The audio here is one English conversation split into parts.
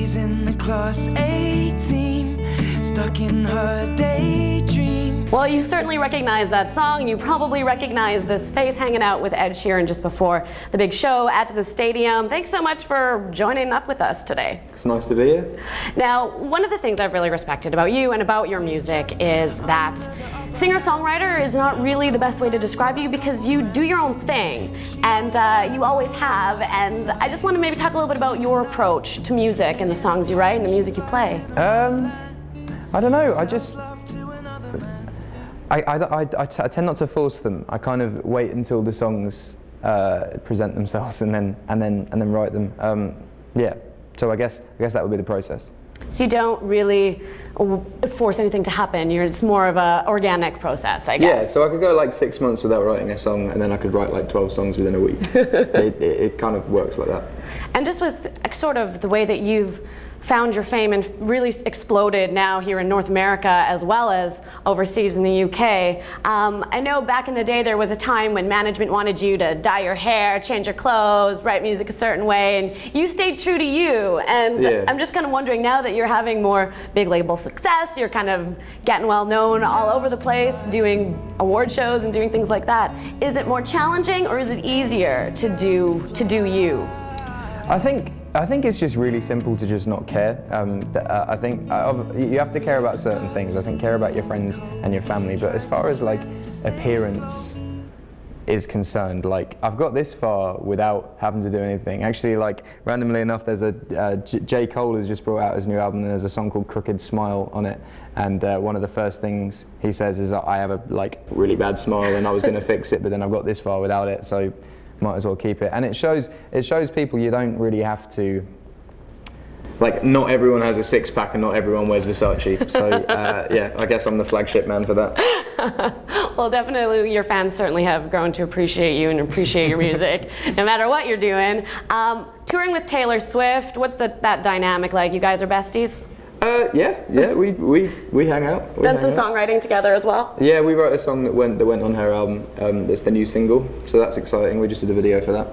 She's in the class 18, stuck in her daydream. Well, you certainly recognize that song. You probably recognize this face hanging out with Ed Sheeran just before the big show at the stadium. Thanks so much for joining up with us today. It's nice to be here. Now, one of the things I've really respected about you and about your music is that singer-songwriter is not really the best way to describe you, because you do your own thing, and you always have. And I just want to maybe talk a little bit about your approach to music and the songs you write and the music you play. I don't know. I tend not to force them. I kind of wait until the songs present themselves and then write them. Yeah. So I guess that would be the process. So you don't really force anything to happen. It's more of an organic process, I guess. Yeah. So I could go like 6 months without writing a song, and then I could write like 12 songs within a week. it kind of works like that. And just with sort of the way that you've found your fame and really exploded now here in North America as well as overseas in the UK. I know back in the day there was a time when management wanted you to dye your hair, change your clothes, write music a certain way, and you stayed true to you. And yeah. I'm just kind of wondering, now that you're having more big label success, you're kind of getting well known all over the place, doing award shows and doing things like that. Is it more challenging, or is it easier to do you? I think it's just really simple to just not care. I think you have to care about certain things. I think care about your friends and your family, but as far as like appearance is concerned, like I've got this far without having to do anything. Actually, like randomly enough, there's J. Cole has just brought out his new album, and there's a song called Crooked Smile on it, and one of the first things he says is that I have a like really bad smile and I was going to fix it, but then I've got this far without it, so might as well keep it. And it shows people you don't really have to, like, not everyone has a six-pack and not everyone wears Versace. So yeah, I guess I'm the flagship man for that. Well, definitely your fans certainly have grown to appreciate you and appreciate your music, no matter what you're doing. Touring with Taylor Swift, what's that dynamic like? You guys are besties? Yeah, we hang out. Done some songwriting together as well? Yeah, we wrote a song that went on her album. That's the new single, so that's exciting. We just did a video for that.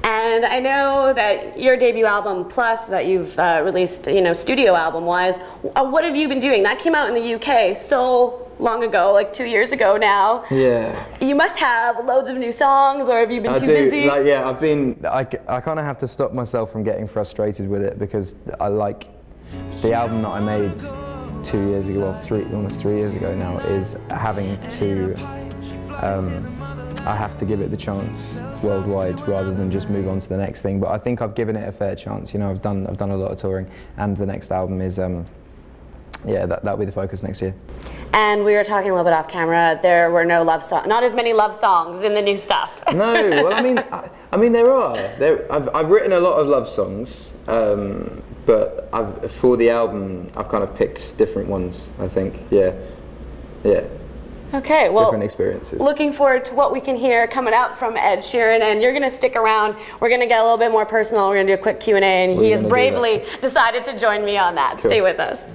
And I know that your debut album, plus that you've released, you know, studio album-wise, what have you been doing? That came out in the UK so long ago, like 2 years ago now. Yeah. You must have loads of new songs, or have you been too busy? Like, yeah, I kind of have to stop myself from getting frustrated with it, because I like the album that I made 2 years ago, well, almost 3 years ago now, is having to, I have to give it the chance worldwide rather than just move on to the next thing. But I think I've given it a fair chance. You know, I've done a lot of touring, and the next album is, yeah, that'll be the focus next year. And we were talking a little bit off camera. There were no love songs, not as many love songs in the new stuff. No, well, I mean, there are. I've written a lot of love songs, but for the album, I've kind of picked different ones. I think, yeah. Okay, well, different experiences. Looking forward to what we can hear coming out from Ed Sheeran, and you're going to stick around. We're going to get a little bit more personal. We're going to do a quick Q&A, and he has bravely decided to join me on that. Cool. Stay with us.